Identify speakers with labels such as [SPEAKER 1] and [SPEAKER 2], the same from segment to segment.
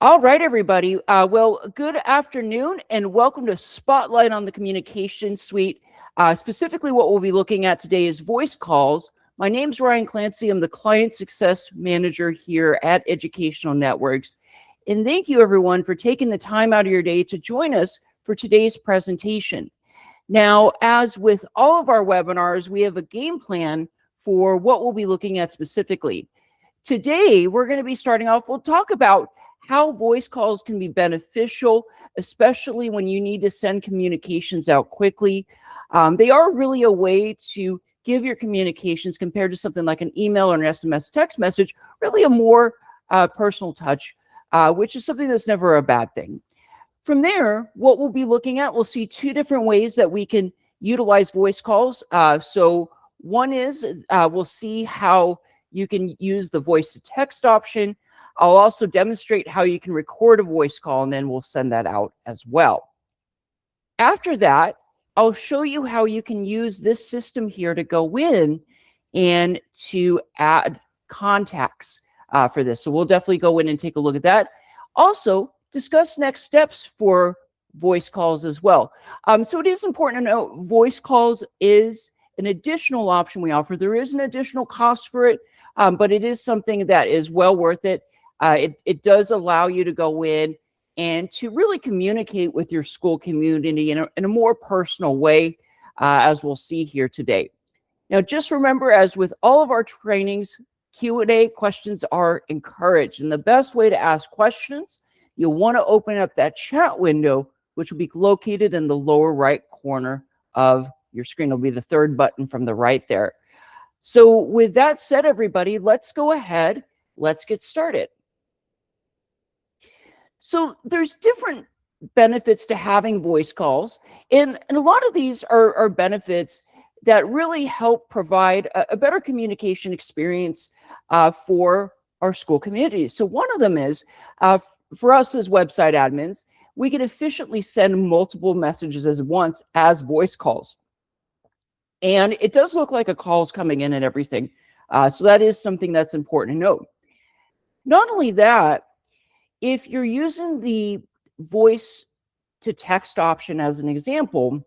[SPEAKER 1] All right, everybody. Well, good afternoon and welcome to Spotlight on the Communication Suite. Specifically, what we'll be looking at today is voice calls. My name's Ryan Clancy. I'm the Client Success Manager here at Educational Networks. And thank you, everyone, for taking the time out of your day to join us for today's presentation. Now, as with all of our webinars, we have a game plan for what we'll be looking at specifically. Today, we're going to be starting off, we'll talk about how voice calls can be beneficial, especially when you need to send communications out quickly. They are really a way to give your communications, compared to something like an email or an SMS text message, really a more personal touch, which is something that's never a bad thing. From there, what we'll be looking at, we'll see two different ways that we can utilize voice calls. So one is we'll see how you can use the voice to text option. I'll also demonstrate how you can record a voice call, and then we'll send that out as well. After that, I'll show you how you can use this system here to go in and to add contacts for this. So we'll definitely go in and take a look at that. Also, discuss next steps for voice calls as well. So it is important to note, voice calls is an additional option we offer. There is an additional cost for it, but it is something that is well worth it. It does allow you to go in and to really communicate with your school community in a more personal way, as we'll see here today. Now, just remember, as with all of our trainings, Q&A questions are encouraged. And the best way to ask questions, you'll want to open up that chat window, which will be located in the lower right corner of your screen. It'll be the third button from the right there. So with that said, everybody, let's go ahead. Let's get started. So there's different benefits to having voice calls. And a lot of these are benefits that really help provide a better communication experience for our school communities. So one of them is, for us as website admins, we can efficiently send multiple messages at once as voice calls. And it does look like a call is coming in and everything. So that is something that's important to note. Not only that, if you're using the voice to text option as an example,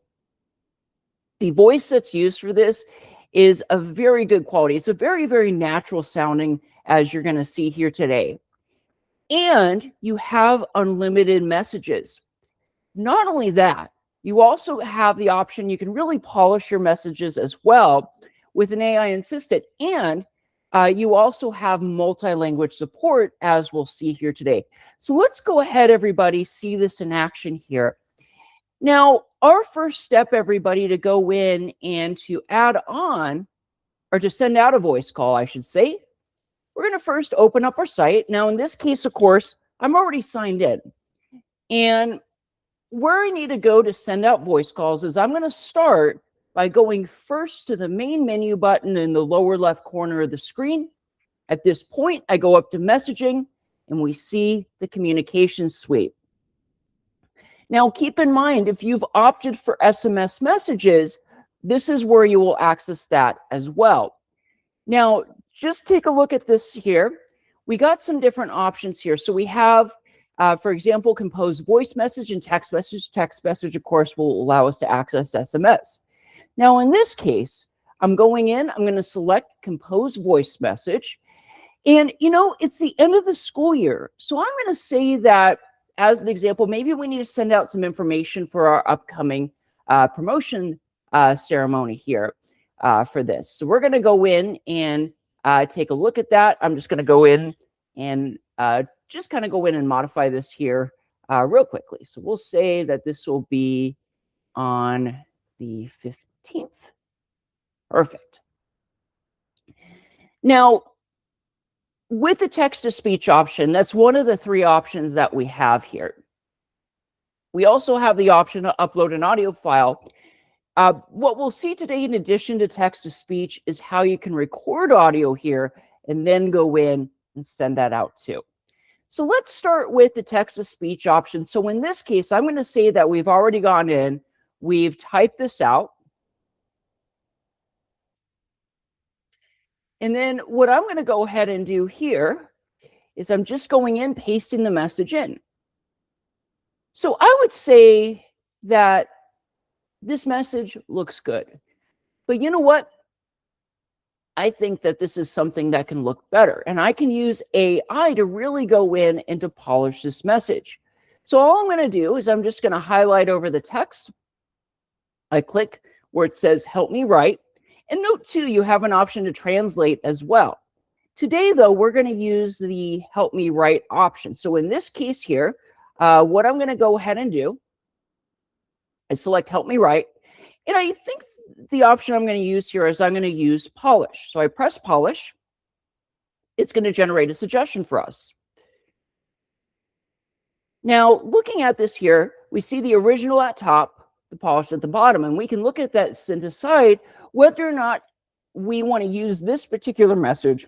[SPEAKER 1] the voice that's used for this is a very good quality. It's a very, very natural sounding, as you're going to see here today. And you have unlimited messages. Not only that, you also have the option, you can really polish your messages as well with an AI assistant. And you also have multi-language support, as we'll see here today. So let's go ahead, everybody, see this in action here. Now, our first step, everybody, to go in and to add on, or to send out a voice call, I should say, we're going to first open up our site. Now, in this case, of course, I'm already signed in. And where I need to go to send out voice calls is I'm going to start by going first to the main menu button in the lower left corner of the screen. At this point, I go up to messaging and we see the communication suite. Now, keep in mind, if you've opted for SMS messages, this is where you will access that as well. Now, just take a look at this here. We got some different options here. So we have, for example, compose voice message and text message. Text message, of course, will allow us to access SMS. Now, in this case, I'm going in, I'm going to select compose voice message. And, you know, it's the end of the school year. So I'm going to say that, as an example, maybe we need to send out some information for our upcoming promotion ceremony here for this. So we're going to go in and take a look at that. I'm just going to go in and just kind of go in and modify this here real quickly. So we'll say that this will be on the 15th. Perfect. Now, with the text-to-speech option, that's one of the three options that we have here. We also have the option to upload an audio file. What we'll see today, in addition to text-to-speech, is how you can record audio here and then go in and send that out too. So let's start with the text-to-speech option. So in this case, I'm going to say that we've already gone in, we've typed this out. And then what I'm going to go ahead and do here is I'm just going in, pasting the message in. So I would say that this message looks good. But you know what? I think that this is something that can look better. And I can use AI to really go in and to polish this message. So all I'm going to do is I'm just going to highlight over the text. I click where it says help me write. And note too, you have an option to translate as well. Today, though, we're going to use the help me write option. So in this case here, what I'm going to go ahead and do is select help me write. And I think the option I'm going to use here is I'm going to use polish. So I press polish. It's going to generate a suggestion for us. Now, looking at this here, we see the original at top, the polish at the bottom, and we can look at that and decide whether or not we want to use this particular message.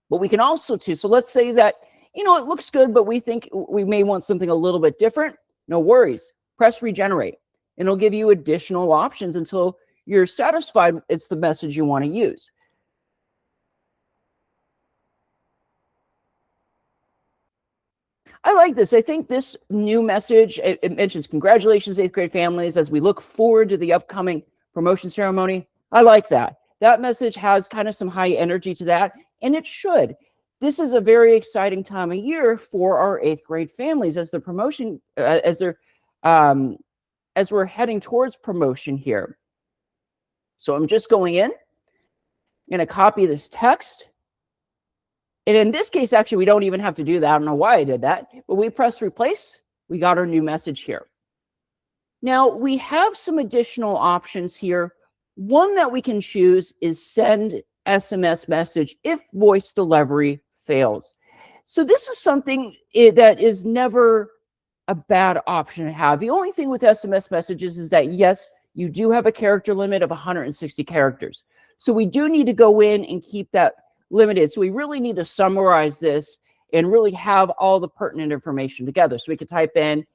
[SPEAKER 1] But we can also too, so let's say that, you know, it looks good, but we think we may want something a little bit different. No worries. Press regenerate. And it'll give you additional options until you're satisfied it's the message you want to use. I like this. I think this new message, it mentions congratulations, 8th grade families, as we look forward to the upcoming promotion ceremony. I like that. That message has kind of some high energy to that, and it should. This is a very exciting time of year for our 8th grade families as the promotion, as we're heading towards promotion here. So I'm just going in, I'm going to copy this text. And in this case, actually, we don't even have to do that. I don't know why I did that, but we press replace. We got our new message here. Now we have some additional options here. One that we can choose is send SMS message if voice delivery fails. So this is something that is never a bad option to have. The only thing with SMS messages is that, yes, you do have a character limit of 160 characters. So we do need to go in and keep that limited. So we really need to summarize this and really have all the pertinent information together. So we could type in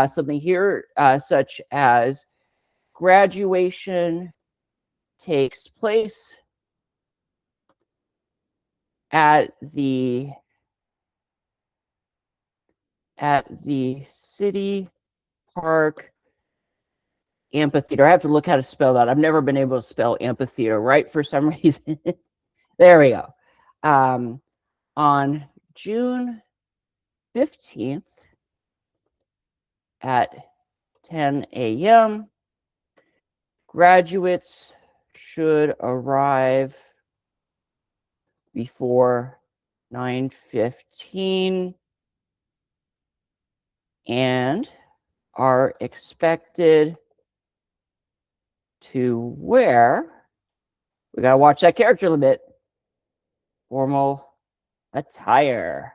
[SPEAKER 1] something here such as graduation takes place at the City Park Amphitheater. I have to look how to spell that. I've never been able to spell amphitheater, right? For some reason. There we go. On June 15th at 10 a.m., graduates should arrive before 9:15 and are expected to wear, we gotta watch that character limit, formal attire.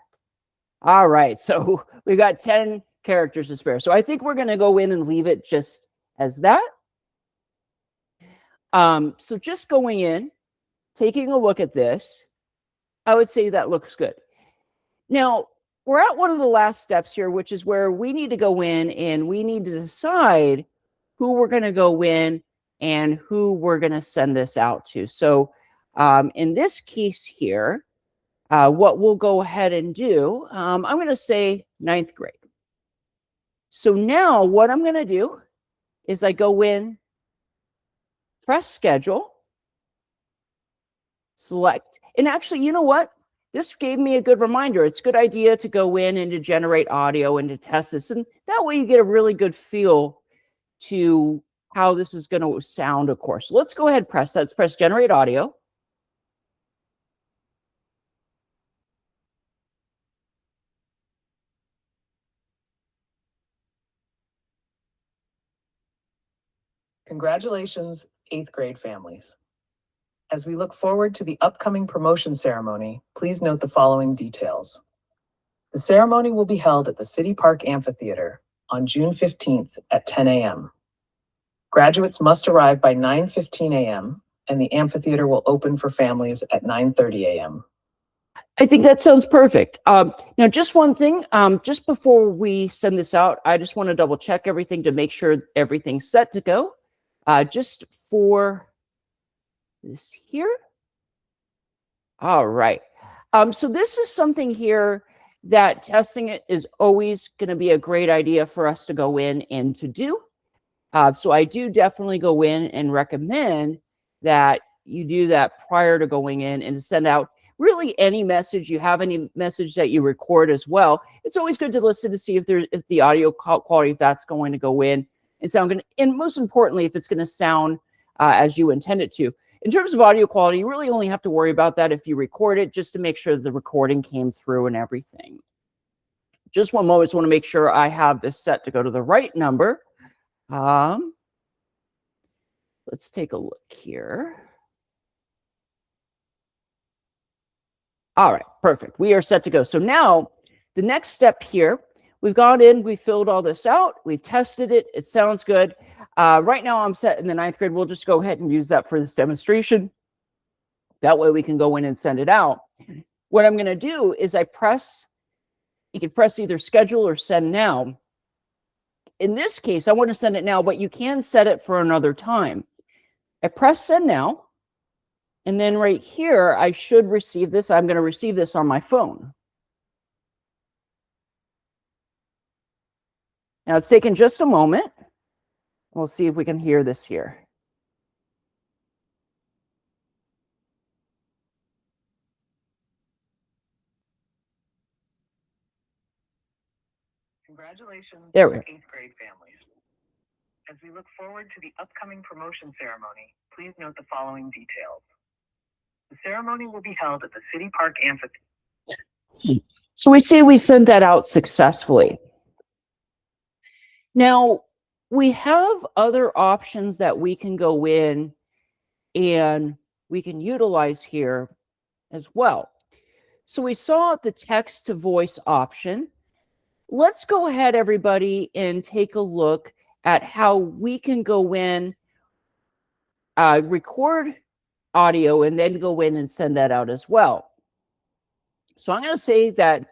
[SPEAKER 1] All right, so we got 10 characters to spare. So I think we're gonna go in and leave it just as that. So just going in, taking a look at this, I would say that looks good. Now, we're at one of the last steps here, which is where we need to go in and we need to decide who we're going to go in and who we're going to send this out to. So in this case here, what we'll go ahead and do, I'm going to say 9th grade. So now what I'm going to do is I go in, press schedule, select, and actually, you know what? This gave me a good reminder. It's a good idea to go in and to generate audio and to test this. And that way you get a really good feel to how this is going to sound, of course. So let's go ahead and press that. Let's press generate audio.
[SPEAKER 2] Congratulations, 8th grade families. As we look forward to the upcoming promotion ceremony, please note the following details. The ceremony will be held at the City Park Amphitheater on June 15th at 10 a.m. Graduates must arrive by 9:15 a.m. and the amphitheater will open for families at 9:30 a.m.
[SPEAKER 1] I think that sounds perfect. Now, just one thing, just before we send this out, I just want to double check everything to make sure everything's set to go. Just for this here. All right. So this is something here that testing it is always going to be a great idea for us to go in and to do. So I do definitely go in and recommend that you do that prior to going in and to send out really any message. You have any message that you record as well. It's always good to listen to see if the audio quality, if that's going to go in and sound good, and most importantly, if it's going to sound as you intend it to. In terms of audio quality, you really only have to worry about that if you record it, just to make sure the recording came through and everything. Just one moment, I just want to make sure I have this set to go to the right number. Let's take a look here. All right, perfect. We are set to go. So now the next step here, we've gone in, we filled all this out, we've tested it, it sounds good. Right now I'm set in the 9th grade. We'll just go ahead and use that for this demonstration. That way we can go in and send it out. What I'm going to do is you can press either schedule or send now. In this case, I want to send it now, but you can set it for another time. I press send now. And then right here, I should receive this. I'm going to receive this on my phone. Now it's taken just a moment. We'll see if we can hear this here.
[SPEAKER 2] Congratulations,
[SPEAKER 1] there we go.
[SPEAKER 2] 8th grade families. As we look forward to the upcoming promotion ceremony, please note the following details. The ceremony will be held at the City Park Amphitheater.
[SPEAKER 1] So we see we sent that out successfully. Now, we have other options that we can go in and we can utilize here as well. So we saw the text to voice option. Let's go ahead, everybody, and take a look at how we can go in, record audio, and then go in and send that out as well. So I'm going to say that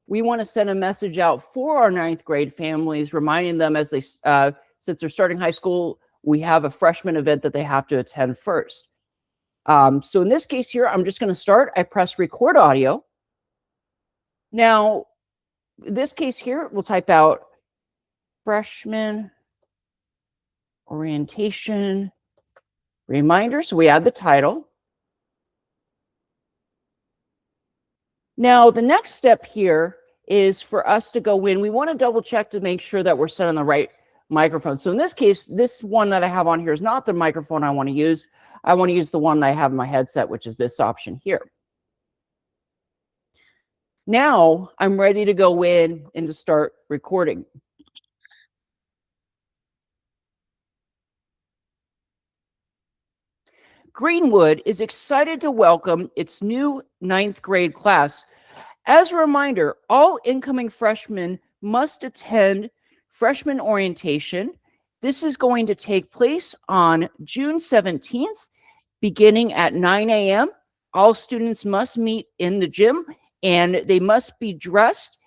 [SPEAKER 1] we want to send a message out for our 9th grade families, reminding them as they, since they're starting high school, we have a freshman event that they have to attend first. So in this case here, I'm just going to start. I press record audio. Now, in this case here, we'll type out freshman orientation reminder. So we add the title. Now, the next step here is for us to go in. We want to double check to make sure that we're set on the right microphone. So in this case, this one that I have on here is not the microphone I want to use. I want to use the one I have in my headset, which is this option here. Now I'm ready to go in and to start recording. Greenwood is excited to welcome its new 9th grade class. As a reminder, all incoming freshmen must attend freshman orientation. This is going to take place on June 17th, beginning at 9 a.m. All students must meet in the gym, and they must be dressed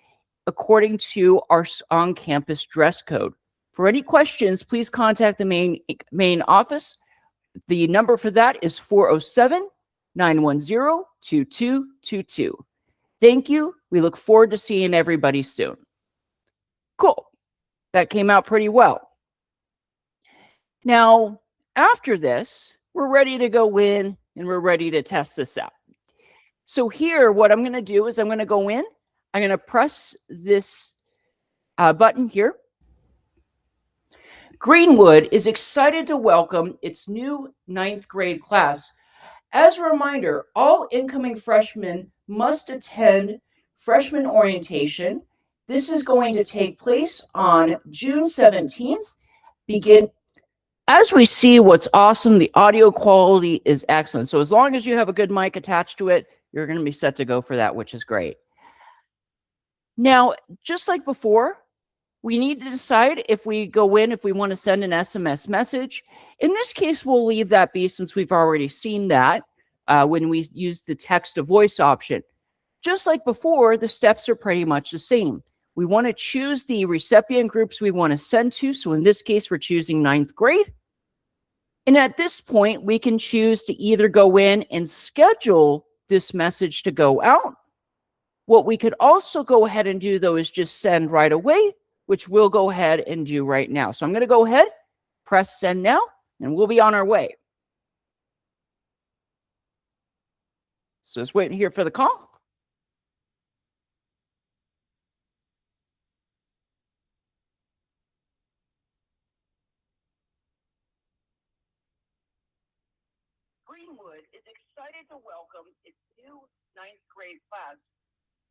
[SPEAKER 1] according to our on-campus dress code. For any questions, please contact the main office. The number for that is 407-910-2222. Thank you. We look forward to seeing everybody soon. Cool. That came out pretty well. Now, after this, we're ready to go in and we're ready to test this out. So here, what I'm going to do is I'm going to go in. I'm going to press this button here. Greenwood is excited to welcome its new 9th grade class. As a reminder, all incoming freshmen must attend freshman orientation. This is going to take place on June 17th. As we see, what's awesome, the audio quality is excellent. So as long as you have a good mic attached to it, you're going to be set to go for that, which is great. Now, just like before, we need to decide if we go in, if we want to send an SMS message. In this case, we'll leave that be since we've already seen that when we use the text to voice option. Just like before, the steps are pretty much the same. We want to choose the recipient groups we want to send to. So in this case, we're choosing 9th grade. And at this point, we can choose to either go in and schedule this message to go out, What we could also go ahead and do, though, is just send right away, which we'll go ahead and do right now. So I'm going to go ahead, press send now, and we'll be on our way. So just waiting here for the call. Greenwood is excited to welcome its new 9th grade class.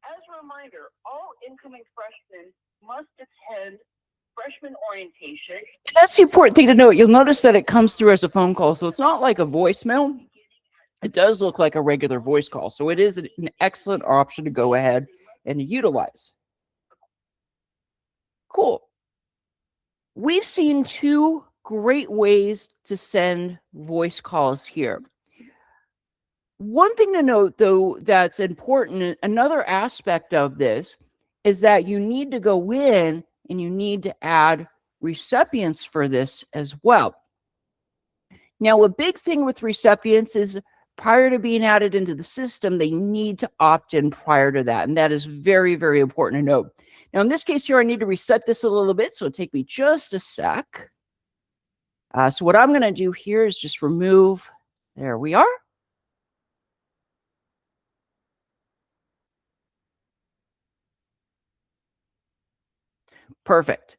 [SPEAKER 1] As a reminder, all incoming freshmen must attend freshman orientation. And that's the important thing to note. You'll notice that it comes through as a phone call, so it's not like a voicemail. It does look like a regular voice call, so it is an excellent option to go ahead and utilize. Cool. We've seen two great ways to send voice calls here. One thing to note, though, that's important, another aspect of this is that you need to go in and you need to add recipients for this as well. Now, a big thing with recipients is prior to being added into the system, they need to opt in prior to that. And that is very, very important to note. Now, in this case here, I need to reset this a little bit. So it'll take me just a sec. So what I'm going to do here is just remove. There we are. Perfect.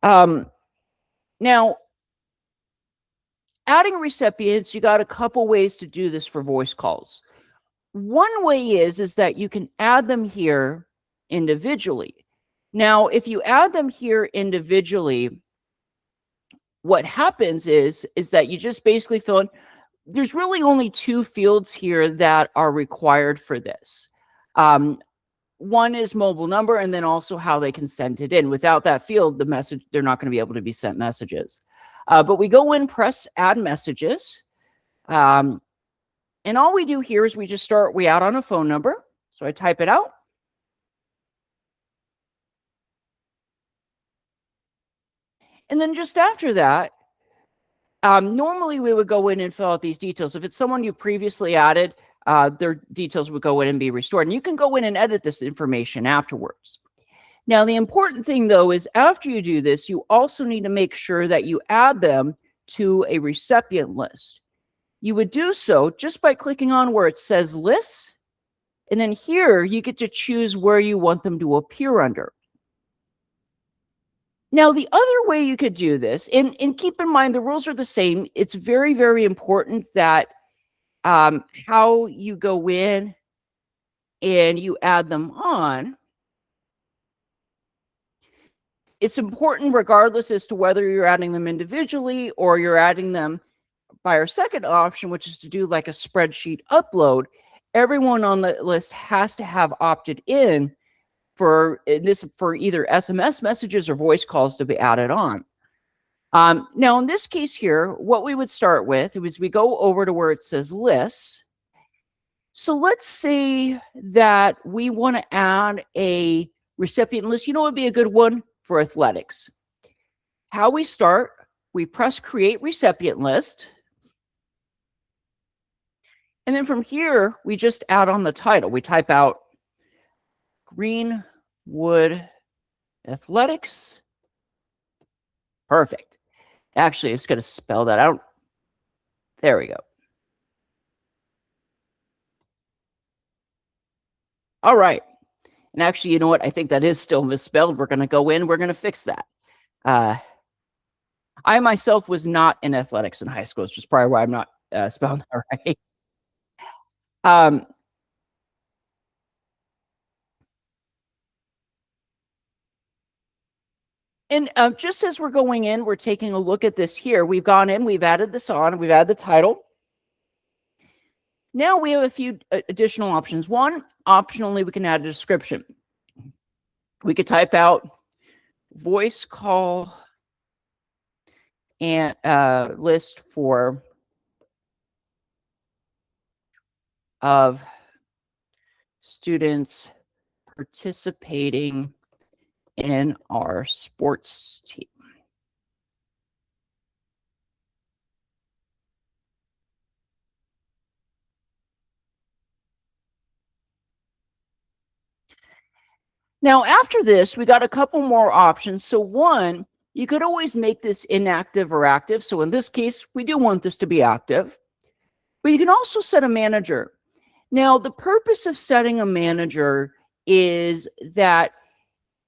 [SPEAKER 1] Now, adding recipients, you got a couple ways to do this for voice calls. One way is that you can add them here individually. Now, if you add them here individually, what happens is that you just basically fill in. There's really only two fields here that are required for this. One is mobile number, and then also how they can send it in. Without that field, the message, they're not going to be able to be sent messages. But we go in, press add messages. And all we do here is we add on a phone number. So I type it out. And then just after that, normally we would go in and fill out these details. If it's someone you previously added, their details would go in and be restored. And you can go in and edit this information afterwards. Now, the important thing, though, is after you do this, you also need to make sure that you add them to a recipient list. You would do so just by clicking on where it says lists. And then here you get to choose where you want them to appear under. Now, the other way you could do this, and keep in mind the rules are the same. It's very, very important that how you go in and you add them on. It's important regardless as to whether you're adding them individually or you're adding them by our second option, which is to do like a spreadsheet upload. Everyone on the list has to have opted in for either SMS messages or voice calls to be added on. Now, in this case here, what we would start with is we go over to where it says lists. So let's say that we want to add a recipient list. You know what would be a good one? For athletics. How we start, we press create recipient list. And then from here, we just add on the title. We type out Greenwood Athletics. Perfect. Actually, it's going to spell that out. There we go. All right. And actually, you know what? I think that is still misspelled. We're going to go in. We're going to fix that. I myself was not in athletics in high school. It's just probably why I'm not spelling that right. And just as we're going in, we're taking a look at this here. We've gone in, we've added this on, we've added the title. Now we have a few additional options. One, optionally, we can add a description. We could type out voice call and list of students participating in our sports team. Now, after this, we got a couple more options. So one, you could always make this inactive or active. So in this case, we do want this to be active, but you can also set a manager. Now, the purpose of setting a manager is that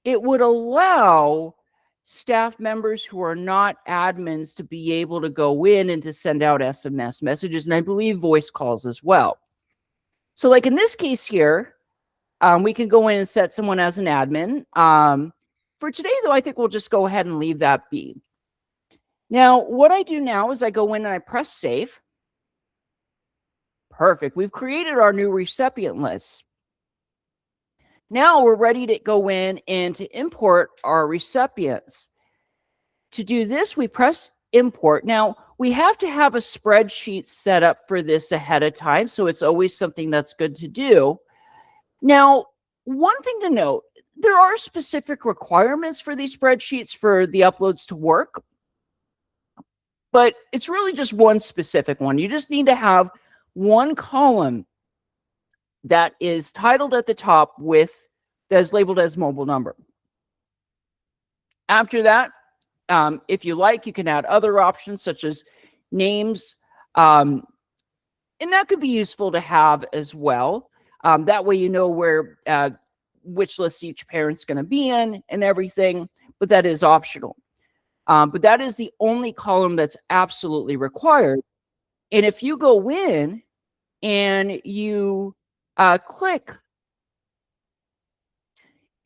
[SPEAKER 1] it would allow staff members who are not admins to be able to go in and to send out SMS messages, and I believe voice calls as well. So like in this case here, we can go in and set someone as an admin. For today, though, I think we'll just go ahead and leave that be. Now, what I do now is I go in and I press save. Perfect. We've created our new recipient list. Now we're ready to go in and to import our recipients. To do this, we press import. Now, we have to have a spreadsheet set up for this ahead of time, so it's always something that's good to do. Now, one thing to note, there are specific requirements for these spreadsheets for the uploads to work, but it's really just one specific one. You just need to have one column that is titled at the top with, that is labeled as mobile number. After that, if you like, you can add other options such as names, and that could be useful to have as well. That way you know where which list each parent's going to be in and everything, but that is optional. But that is the only column that's absolutely required. And if you go in and you click,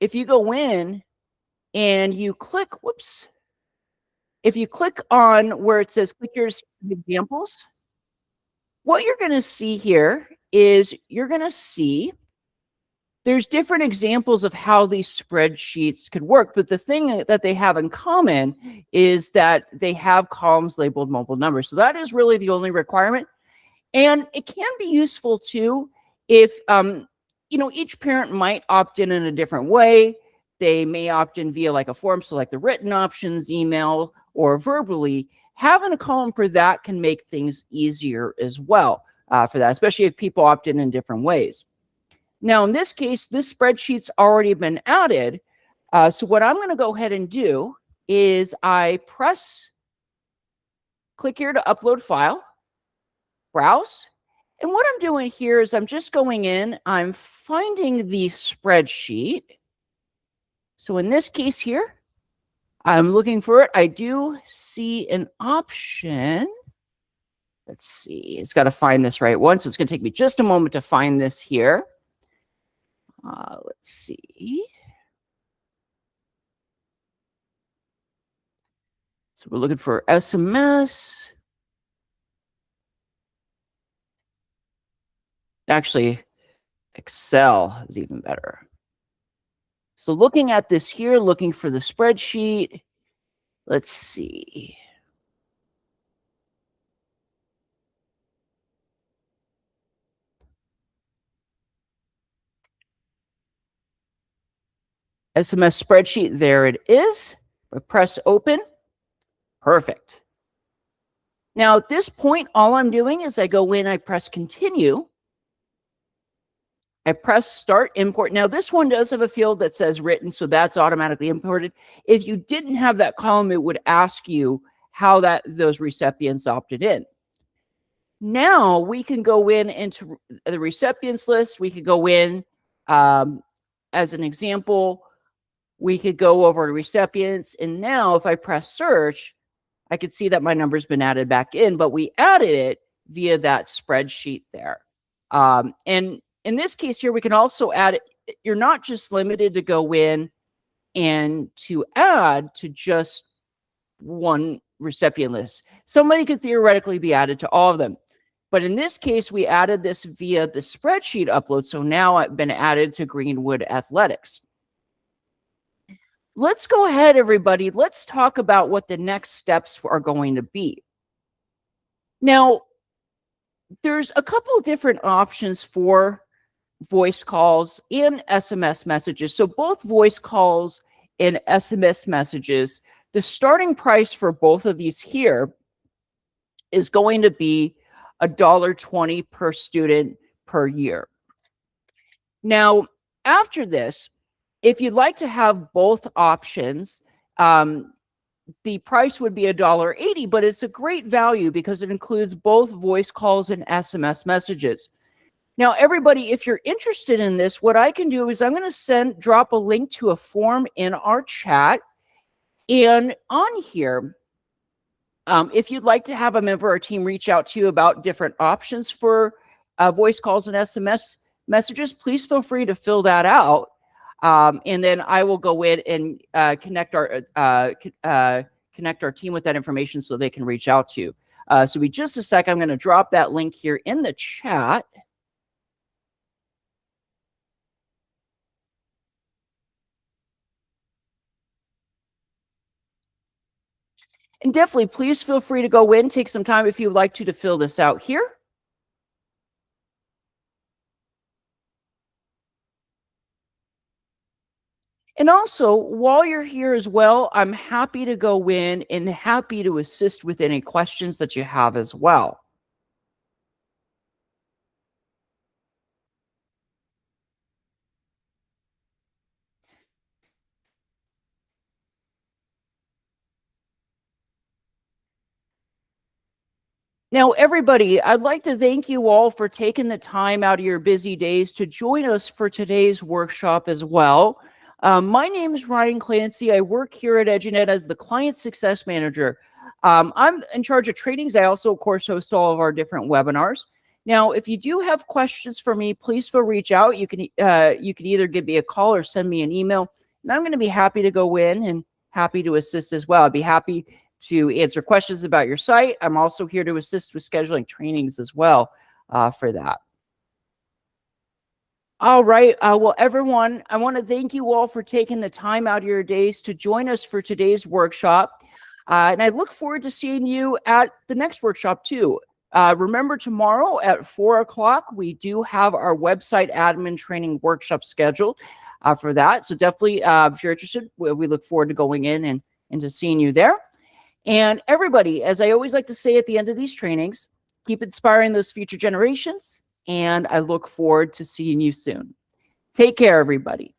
[SPEAKER 1] if you go in and you click, whoops, if you click on where it says click your examples, what you're going to see here is you're going to see there's different examples of how these spreadsheets could work. But the thing that they have in common is that they have columns labeled mobile numbers. So that is really the only requirement. And it can be useful too if, each parent might opt in a different way. They may opt in via like a form, so like the written options, email, or verbally. Having a column for that can make things easier as well for that, especially if people opt in different ways. Now, in this case, this spreadsheet's already been added. So what I'm going to go ahead and do is I click here to upload file, browse. And what I'm doing here is I'm just going in, I'm finding the spreadsheet. So in this case here, I'm looking for it. I do see an option. Let's see. It's got to find this right one. So it's going to take me just a moment to find this here. Let's see. So we're looking for SMS. Actually, Excel is even better. So looking at this here, looking for the spreadsheet. Let's see. SMS spreadsheet, there it is. I press open. Perfect. Now at this point, all I'm doing is I go in, I press continue. I press start import. Now this one does have a field that says written, so that's automatically imported. If you didn't have that column, it would ask you how those recipients opted in. Now we can go into the recipients list. We could go in, as an example, we could go over to recipients. And now if I press search, I could see that my number's been added back in, but we added it via that spreadsheet there. And in this case here, we can also add it. You're not just limited to go in and to add to just one recipient list. Somebody could theoretically be added to all of them. But in this case, we added this via the spreadsheet upload. So now I've been added to Greenwood Athletics. Let's go ahead, everybody. Let's talk about what the next steps are going to be. Now, there's a couple of different options for voice calls and SMS messages. So both voice calls and SMS messages, the starting price for both of these here is going to be $1.20 per student per year. Now, after this, If you'd like to have both options, the price would be $1.80, but it's a great value because it includes both voice calls and SMS messages. Now, everybody, if you're interested in this, what I can do is I'm going to drop a link to a form in our chat. And on here, if you'd like to have a member of our team reach out to you about different options for voice calls and SMS messages, please feel free to fill that out. And then I will go in and connect our team with that information so they can reach out to you. So be just a sec. I'm going to drop that link here in the chat. And definitely, please feel free to go in, take some time if you would like to fill this out here. And also, while you're here as well, I'm happy to go in and happy to assist with any questions that you have as well. Now, everybody, I'd like to thank you all for taking the time out of your busy days to join us for today's workshop as well. My name is Ryan Clancy. I work here at EduNet as the Client Success Manager. I'm in charge of trainings. I also, of course, host all of our different webinars. Now, if you do have questions for me, please feel reach out. You can either give me a call or send me an email, and I'm going to be happy to go in and happy to assist as well. I'd be happy to answer questions about your site. I'm also here to assist with scheduling trainings as well for that. All right. Well, everyone, I want to thank you all for taking the time out of your days to join us for today's workshop. And I look forward to seeing you at the next workshop too. Remember, tomorrow at 4 o'clock, we do have our website admin training workshop scheduled for that. So definitely, if you're interested, we look forward to going in and to seeing you there. And everybody, as I always like to say at the end of these trainings, keep inspiring those future generations. And I look forward to seeing you soon. Take care, everybody.